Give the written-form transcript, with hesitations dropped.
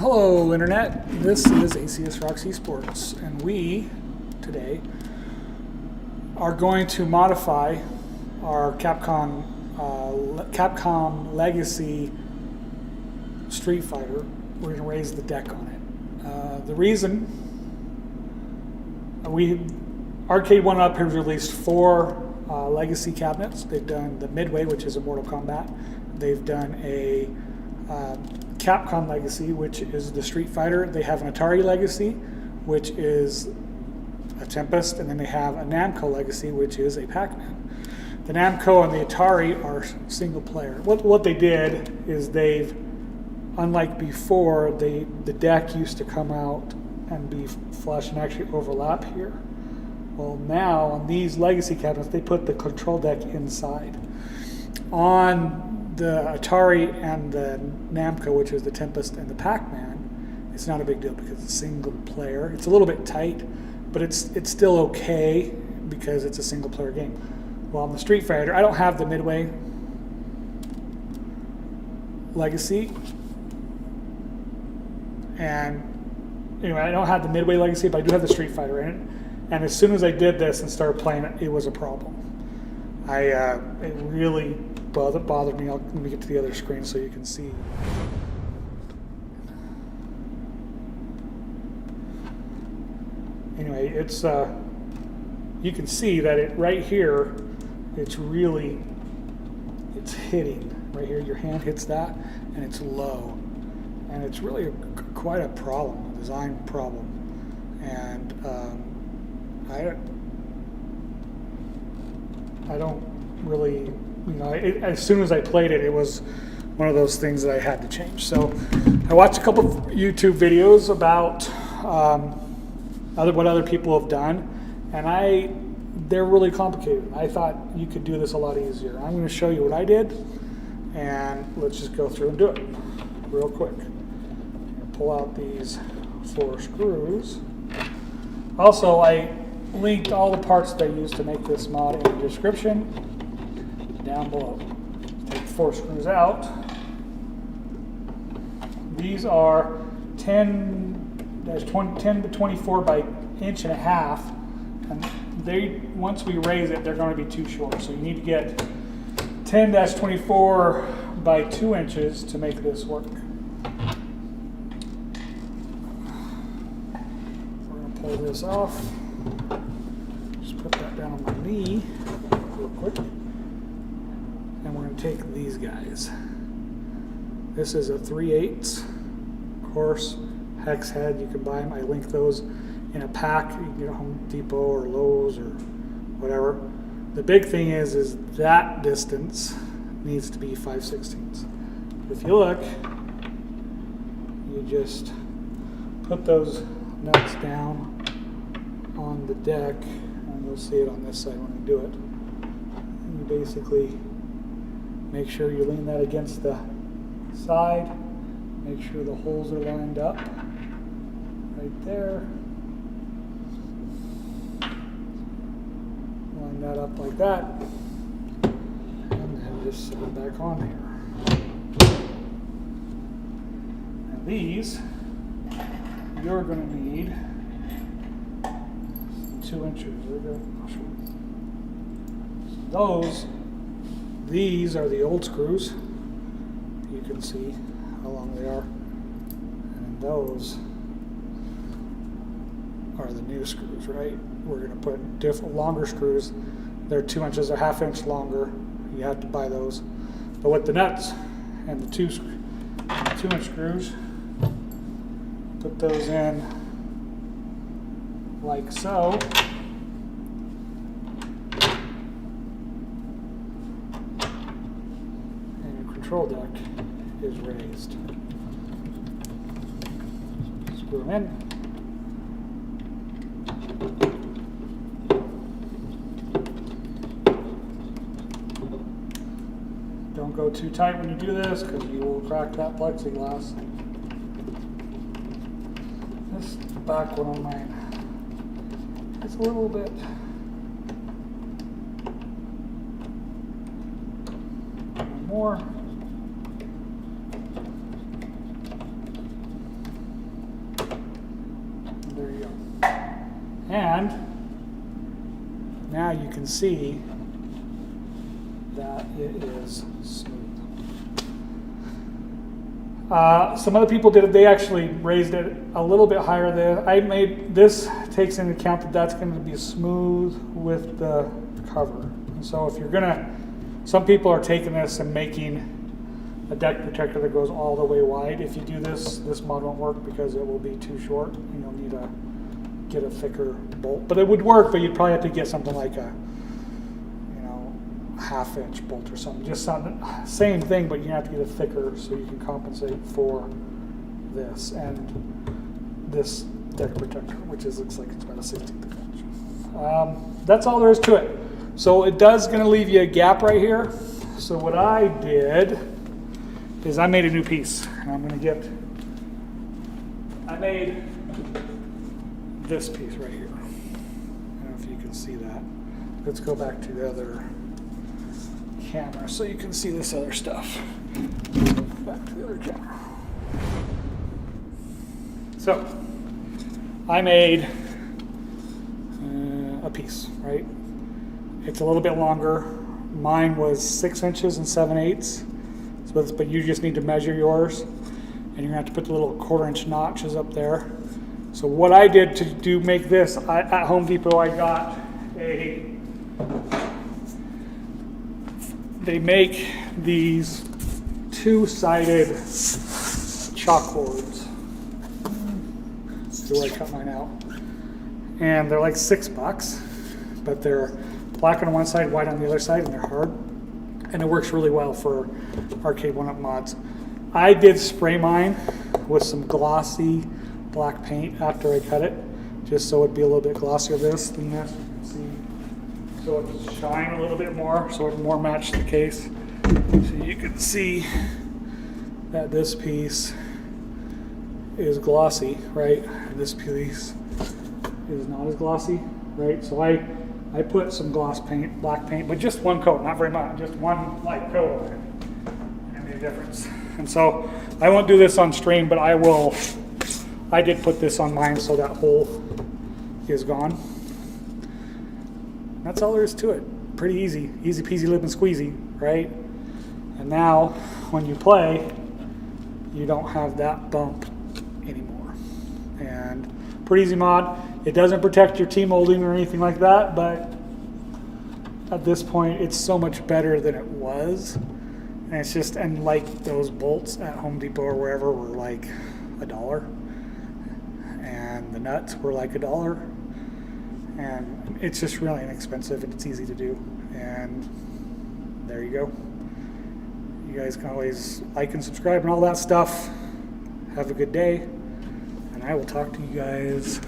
Hello Internet, this is ACSRocks Esports, and we today are going to modify our Capcom Legacy Street Fighter. We're going to raise the deck on it. The reason Arcade 1-Up has released 4 Legacy cabinets. They've done the Midway, which is a Mortal Kombat. They've done a Capcom Legacy, which is the Street Fighter. They have an Atari Legacy, which is a Tempest, and then they have a Namco Legacy, which is a Pac-Man. The Namco and the Atari are single player. What they did is unlike before, the deck used to come out and be flush and actually overlap here. Well, now on these Legacy cabinets, they put the control deck inside. On the Atari and the Namco, which is the Tempest and the Pac-Man, it's not a big deal because it's single player. It's a little bit tight, but it's still okay because it's a single player game. Well, on the Street Fighter, I don't have the Midway Legacy, and anyway, I don't have the Midway Legacy, but I do have the Street Fighter in it. And as soon as I did this and started playing it, it was a problem. It really bothered me. Let me get to the other screen so you can see. Anyway, it's you can see that it right here, it's hitting right here. Your hand hits that, and it's low, and it's really quite a problem, a design problem, and I don't really, as soon as I played it, it was one of those things that I had to change. So I watched a couple of YouTube videos about what other people have done, and they're really complicated. I thought you could do this a lot easier. I'm going to show you what I did, and let's just go through and do it real quick. Pull out these 4 screws. Also, I linked all the parts that I used to make this mod in the description down below. Take 4 screws out. These are 10 to 24 by 1.5 inches, and once we raise it, they're going to be too short. So you need to get 10-24 by 2 inches to make this work. We're going to pull this off. Just put that down on my knee real quick. And we're going to take these guys. This is a 3/8 course hex head. You can buy them. I link those in a pack. You can get at Home Depot or Lowe's or whatever. The big thing is that distance needs to be 5/16. If you look, you just put those nuts down on the deck, and you'll see it on this side when I do it. And you basically make sure you lean that against the side, make sure the holes are lined up right there. Line that up like that, and then just set it back on here. And these, you're going to need 2 inches. These are the old screws. You can see how long they are. And those are the new screws, right? We're going to put different longer screws. They're 2 inches, a 1/2 inch longer. You have to buy those. But with the nuts and the 2 inch screws, put those in like so. And your control deck is raised. Screw them in. Don't go too tight when you do this because you will crack that plexiglass. This back one on mine, it's a little bit more. And now you can see that it is smooth. Some other people did it, they actually raised it a little bit higher there. This takes into account that that's going to be smooth with the cover. And so if you're some people are taking this and making a deck protector that goes all the way wide. If you do this mod won't work because it will be too short. You'll need to get a thicker bolt. But it would work, but you'd probably have to get something like a half-inch bolt or something. Just something, same thing, but you have to get it thicker so you can compensate for this and this deck protector, which looks like it's about a 16th inch. That's all there is to it. So it does going to leave you a gap right here. So what I did is I made a new piece. And I made this piece right here. I don't know if you can see that. Let's go back to the other camera so you can see this other stuff. Back to the other camera. So I made a piece, right? It's a little bit longer. Mine was 6 inches and 7/8. But you just need to measure yours, and you're gonna have to put the little 1/4 inch notches up there. So what I did to make this, at Home Depot, I got they make these 2-sided chalkboards. So I cut mine out. And they're like $6, but they're black on one side, white on the other side, and they're hard. And it works really well for arcade 1-up mods. I did spray mine with some glossy black paint after I cut it, just so it'd be a little bit glossier than this. You can see, so it would shine a little bit more, so it more matched the case. So you can see that this piece is glossy, right? And this piece is not as glossy, right? So I put some gloss paint, black paint, but just one coat, not very much, just one light coat, and it made a difference. And so I won't do this on stream, but I did put this on mine so that hole is gone. That's all there is to it. Pretty easy, easy peasy lemon squeezy, right? And now when you play, you don't have that bump anymore. And pretty easy mod. It doesn't protect your T-molding or anything like that, but at this point, it's so much better than it was. And it's just, and like those bolts at Home Depot or wherever were like $1, and the nuts were like $1, and it's just really inexpensive and it's easy to do. And there you go. You guys can always like and subscribe and all that stuff. Have a good day, and I will talk to you guys